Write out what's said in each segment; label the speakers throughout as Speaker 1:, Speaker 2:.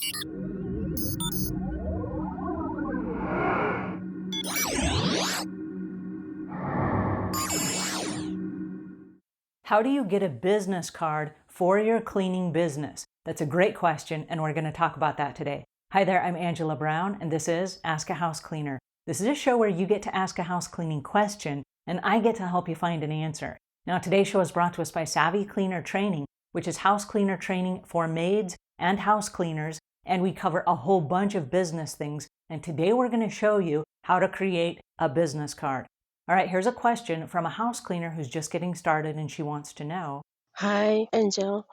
Speaker 1: How do you get a business card for your cleaning business? That's a great question, and we're going to talk about that today. Hi there, I'm Angela Brown, and this is Ask a House Cleaner. This is a show where you get to ask a house cleaning question, and I get to help you find an answer. Now, today's show is brought to us by Savvy Cleaner Training, which is house cleaner training for maids and house cleaners, and we cover a whole bunch of business things, and today we're going to show you how to create a business card. All right, here's a question from a house cleaner who's just getting started, and she wants to know.
Speaker 2: Hi, Angel.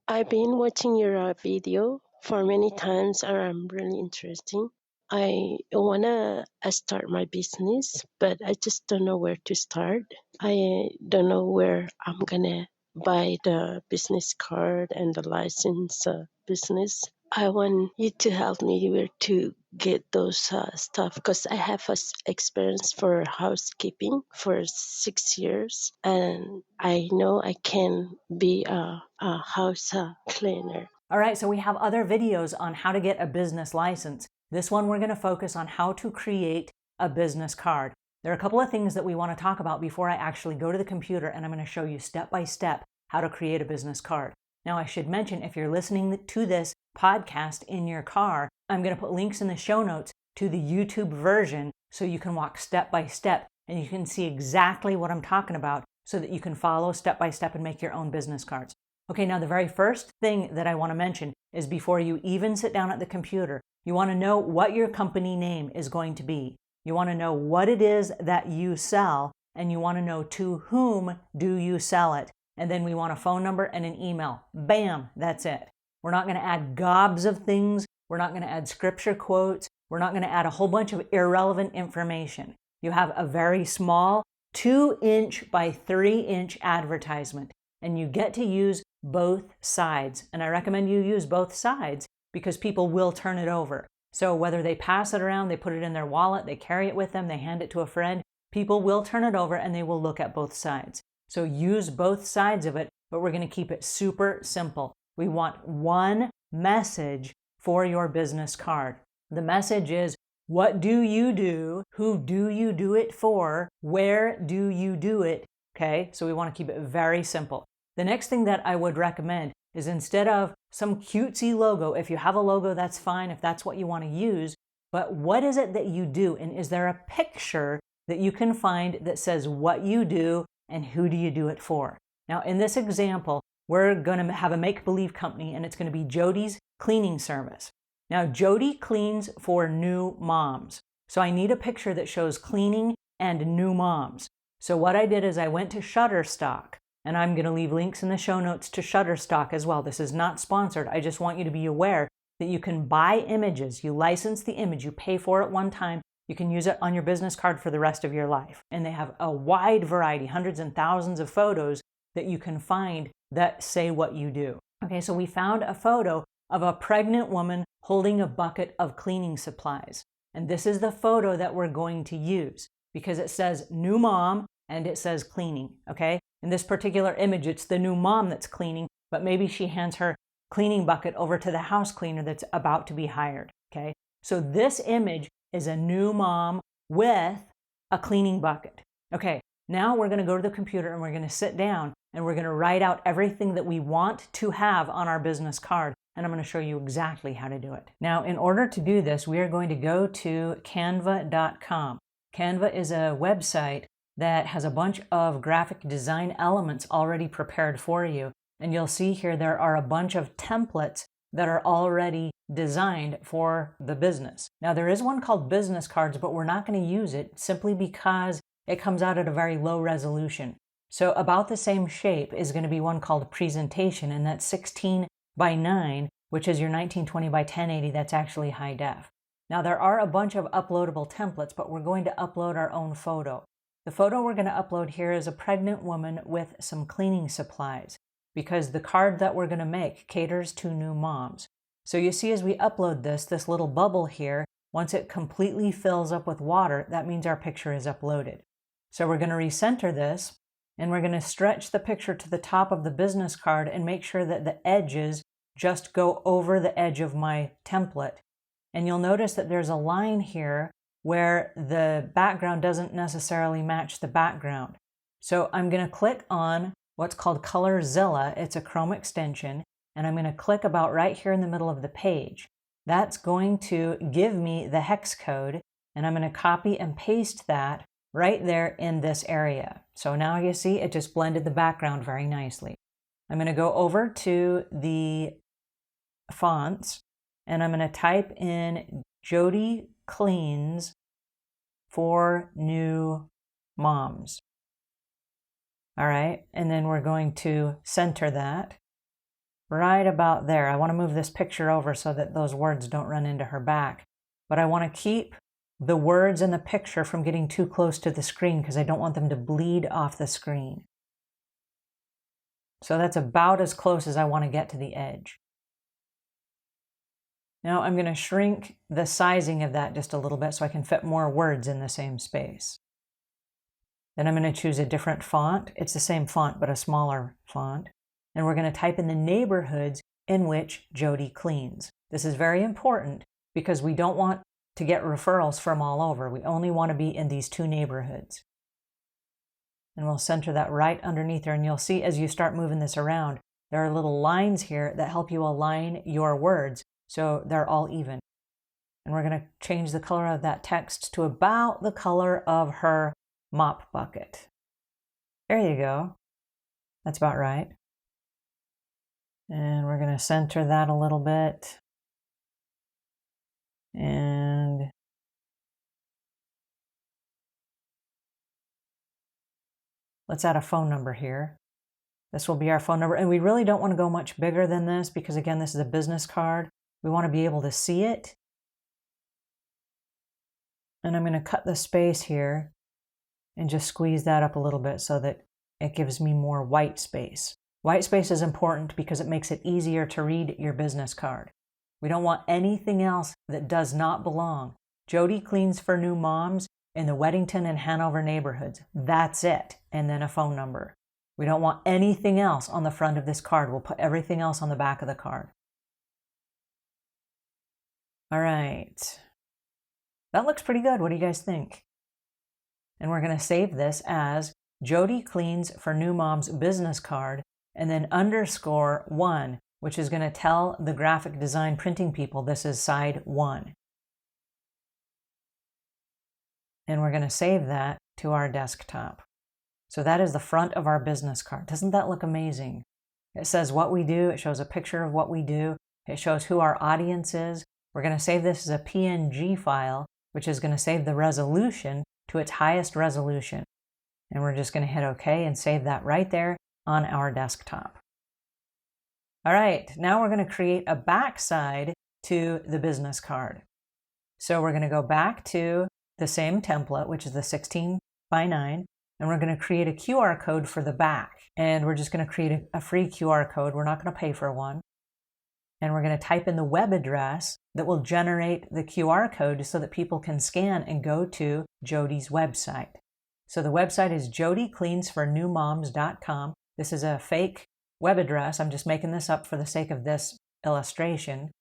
Speaker 2: I've been watching your video for many times, and I'm really interesting. I wanna start my business, but I just don't know where to start. I don't know where I'm gonna buy the business card and the license business. I want you to help me where to get those stuff because I have experience for housekeeping for 6 years, and I know I can be a house cleaner.
Speaker 1: All right, so we have other videos on how to get a business license. This one we're going to focus on how to create a business card. There are a couple of things that we want to talk about before I actually go to the computer, and I'm going to show you step by step how to create a business card. Now, I should mention, if you're listening to this podcast in your car, I'm going to put links in the show notes to the YouTube version so you can walk step by step and you can see exactly what I'm talking about so that you can follow step by step and make your own business cards. Okay, now the very first thing that I want to mention is before you even sit down at the computer, you want to know what your company name is going to be. You want to know what it is that you sell, and you want to know to whom do you sell it. And then we want a phone number and an email. Bam, that's it. We're not going to add gobs of things. We're not going to add scripture quotes. We're not going to add a whole bunch of irrelevant information. You have a very small 2-inch by 3-inch advertisement, and you get to use both sides. And I recommend you use both sides because people will turn it over. So whether they pass it around, they put it in their wallet, they carry it with them, they hand it to a friend, people will turn it over and they will look at both sides. So use both sides of it, but we're going to keep it super simple. We want one message for your business card. The message is, what do you do? Who do you do it for? Where do you do it? Okay, so we want to keep it very simple. The next thing that I would recommend is, instead of some cutesy logo, if you have a logo, that's fine if that's what you want to use, but what is it that you do? And is there a picture that you can find that says what you do and who do you do it for? Now, in this example, we're going to have a make-believe company, and it's going to be Jody's Cleaning Service. Now, Jody cleans for new moms. So I need a picture that shows cleaning and new moms. So what I did is I went to Shutterstock, and I'm going to leave links in the show notes to Shutterstock as well. This is not sponsored. I just want you to be aware that you can buy images. You license the image. You pay for it one time. You can use it on your business card for the rest of your life. And they have a wide variety, hundreds and thousands of photos that you can find that say what you do. Okay, so we found a photo of a pregnant woman holding a bucket of cleaning supplies. And this is the photo that we're going to use because it says new mom and it says cleaning, okay? In this particular image, it's the new mom that's cleaning, but maybe she hands her cleaning bucket over to the house cleaner that's about to be hired, okay? So this image is a new mom with a cleaning bucket. Okay, now we're going to go to the computer and we're going to sit down and we're going to write out everything that we want to have on our business card. And I'm going to show you exactly how to do it. Now, in order to do this, we are going to go to canva.com. Canva is a website that has a bunch of graphic design elements already prepared for you. And you'll see here there are a bunch of templates that are already designed for the business. Now, there is one called business cards, but we're not going to use it simply because it comes out at a very low resolution. So about the same shape is going to be one called presentation, and that's 16 by 9, which is your 1920 by 1080. That's actually high def. Now, there are a bunch of uploadable templates, but we're going to upload our own photo. The photo we're going to upload here is a pregnant woman with some cleaning supplies, because the card that we're going to make caters to new moms. So you see, as we upload this little bubble here, once it completely fills up with water, that means our picture is uploaded. So we're going to recenter this, and we're going to stretch the picture to the top of the business card and make sure that the edges just go over the edge of my template. And you'll notice that there's a line here where the background doesn't necessarily match the background. So I'm going to click on what's called ColorZilla. It's a Chrome extension, and I'm going to click about right here in the middle of the page. That's going to give me the hex code, and I'm going to copy and paste that right there in this area. So now you see it just blended the background very nicely. I'm going to go over to the fonts, and I'm going to type in Jody Cleans for New Moms. All right, and then we're going to center that right about there. I want to move this picture over so that those words don't run into her back. But I want to keep the words in the picture from getting too close to the screen because I don't want them to bleed off the screen. So that's about as close as I want to get to the edge. Now I'm going to shrink the sizing of that just a little bit so I can fit more words in the same space. Then I'm going to choose a different font. It's the same font, but a smaller font. And we're going to type in the neighborhoods in which Jody cleans. This is very important because we don't want to get referrals from all over. We only want to be in these 2 neighborhoods. And we'll center that right underneath her. And you'll see as you start moving this around, there are little lines here that help you align your words so they're all even. And we're going to change the color of that text to about the color of her mop bucket. There you go. That's about right. And we're going to center that a little bit. And let's add a phone number here. This will be our phone number. And we really don't want to go much bigger than this because, again, this is a business card. We want to be able to see it. And I'm going to cut the space here and just squeeze that up a little bit so that it gives me more white space. White space is important because it makes it easier to read your business card. We don't want anything else that does not belong. Jody cleans for new moms in the Weddington and Hanover neighborhoods. That's it. And then a phone number. We don't want anything else on the front of this card. We'll put everything else on the back of the card. All right. That looks pretty good. What do you guys think? And we're going to save this as Jody Cleans for New Moms business card and then _1, which is going to tell the graphic design printing people this is side 1. And we're going to save that to our desktop. So that is the front of our business card. Doesn't that look amazing? It says what we do. It shows a picture of what we do. It shows who our audience is. We're going to save this as a PNG file, which is going to save the resolution to its highest resolution. And we're just going to hit OK and save that right there on our desktop. All right, now we're going to create a backside to the business card. So we're going to go back to the same template, which is the 16 by 9, and we're going to create a QR code for the back. And we're just going to create a free QR code. We're not going to pay for one. And we're going to type in the web address that will generate the QR code so that people can scan and go to Jody's website. So the website is jodycleansfornewmoms.com. This is a fake web address. I'm just making this up for the sake of this illustration.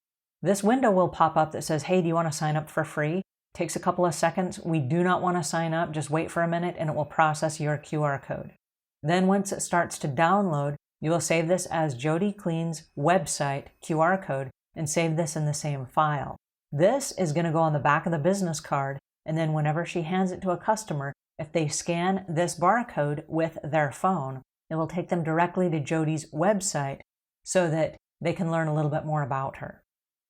Speaker 1: This window will pop up that says, hey, do you want to sign up for free? Takes a couple of seconds. We do not want to sign up. Just wait for a minute and it will process your QR code. Then once it starts to download, you will save this as Jody Cleans website QR code and save this in the same file. This is going to go on the back of the business card, and then whenever she hands it to a customer, if they scan this barcode with their phone, it will take them directly to Jody's website so that they can learn a little bit more about her.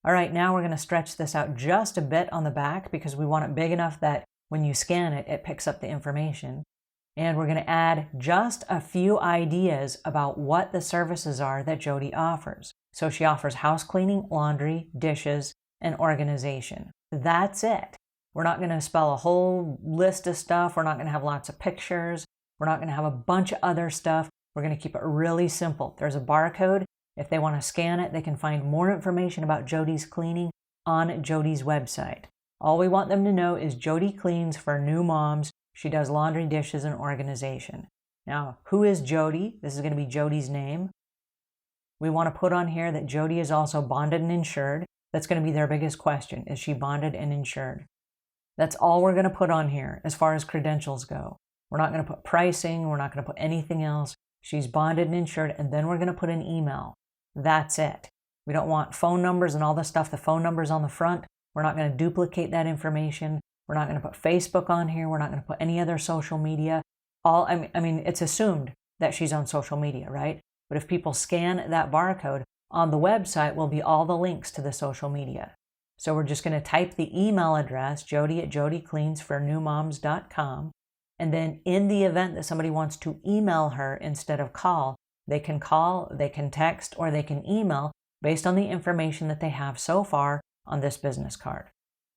Speaker 1: All right, now we're going to stretch this out just a bit on the back because we want it big enough that when you scan it, it picks up the information. And we're going to add just a few ideas about what the services are that Jody offers. So she offers house cleaning, laundry, dishes, and organization. That's it. We're not going to spell a whole list of stuff. We're not going to have lots of pictures. We're not going to have a bunch of other stuff. We're going to keep it really simple. There's a barcode. If they want to scan it, they can find more information about Jody's cleaning on Jody's website. All we want them to know is Jody Cleans for New Moms. She does laundry, dishes, and organization. Now, who is Jody? This is going to be Jody's name. We want to put on here that Jody is also bonded and insured. That's going to be their biggest question. Is she bonded and insured? That's all we're going to put on here as far as credentials go. We're not going to put pricing. We're not going to put anything else. She's bonded and insured, and then we're going to put an email. That's it. We don't want phone numbers and all the stuff. The phone number's on the front. We're not going to duplicate that information. We're not going to put Facebook on here. We're not going to put any other social media. I mean, it's assumed that she's on social media, right? But if people scan that barcode, on the website will be all the links to the social media. So we're just going to type the email address, jody@jodycleansfornewmoms.com. And then in the event that somebody wants to email her instead of call, they can call, they can text, or they can email based on the information that they have so far on this business card.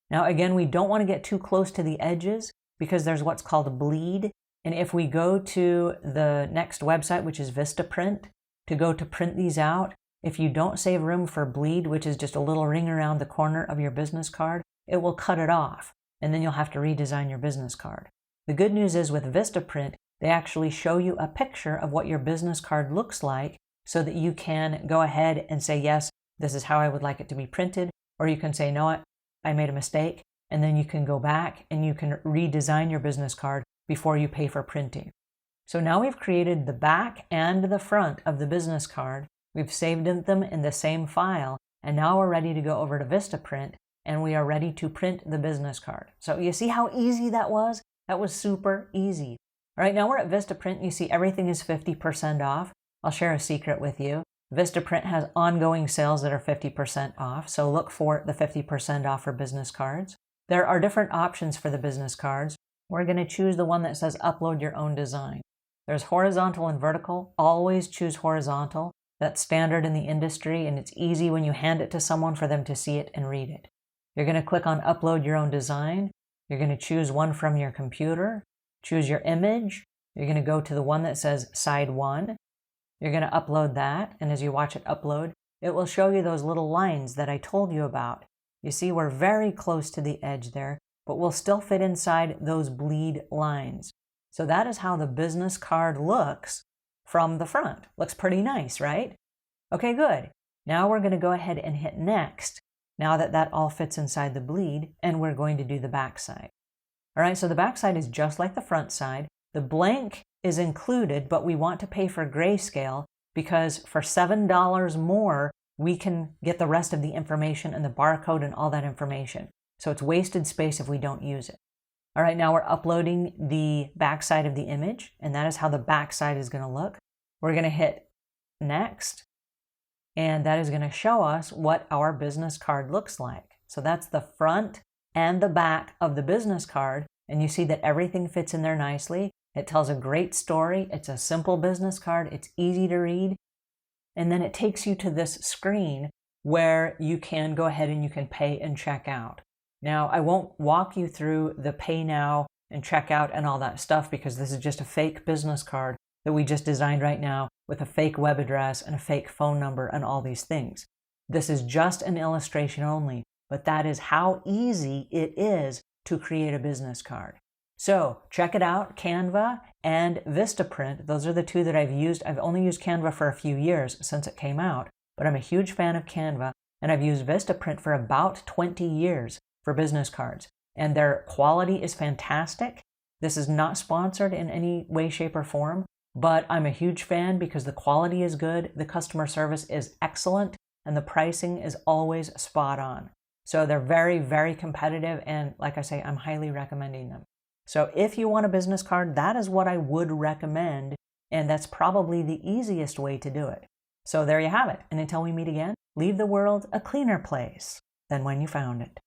Speaker 1: Now, again, we don't want to get too close to the edges because there's what's called a bleed. And if we go to the next website, which is Vistaprint, to go to print these out, if you don't save room for bleed, which is just a little ring around the corner of your business card, it will cut it off, and then you'll have to redesign your business card. The good news is with Vistaprint, they actually show you a picture of what your business card looks like so that you can go ahead and say, yes, this is how I would like it to be printed, or you can say, no, what, I made a mistake, and then you can go back and you can redesign your business card before you pay for printing. So now we've created the back and the front of the business card. We've saved them in the same file, and now we're ready to go over to Vistaprint, and we are ready to print the business card. So you see how easy that was? That was super easy. All right, now we're at Vistaprint. You see everything is 50% off. I'll share a secret with you. Vistaprint has ongoing sales that are 50% off, so look for the 50% off for business cards. There are different options for the business cards. We're going to choose the one that says upload your own design. There's horizontal and vertical. Always choose horizontal. That's standard in the industry, and it's easy when you hand it to someone for them to see it and read it. You're going to click on upload your own design. You're going to choose one from your computer. Choose your image. You're going to go to the one that says side 1. You're going to upload that, and as you watch it upload, it will show you those little lines that I told you about. You see, we're very close to the edge there, but we'll still fit inside those bleed lines. So that is how the business card looks from the front. Looks pretty nice, right? Okay, good. Now we're going to go ahead and hit next, now that that all fits inside the bleed, and we're going to do the back side. All right, so the back side is just like the front side. The blank is included, but we want to pay for grayscale because for $7 more, we can get the rest of the information and the barcode and all that information. So it's wasted space if we don't use it. All right, now we're uploading the back side of the image, and that is how the back side is going to look. We're going to hit next, and that is going to show us what our business card looks like. So that's the front and the back of the business card, and you see that everything fits in there nicely. It tells a great story. It's a simple business card. It's easy to read. And then it takes you to this screen where you can go ahead and you can pay and check out. Now, I won't walk you through the pay now and check out and all that stuff because this is just a fake business card that we just designed right now with a fake web address and a fake phone number and all these things. This is just an illustration only, but that is how easy it is to create a business card. So check it out, Canva and Vistaprint. Those are the two that I've used. I've only used Canva for a few years since it came out, but I'm a huge fan of Canva, and I've used Vistaprint for about 20 years for business cards, and their quality is fantastic. This is not sponsored in any way, shape, or form, but I'm a huge fan because the quality is good, the customer service is excellent, and the pricing is always spot on. So they're very, very competitive, and like I say, I'm highly recommending them. So if you want a business card, that is what I would recommend, and that's probably the easiest way to do it. So there you have it, and until we meet again, leave the world a cleaner place than when you found it.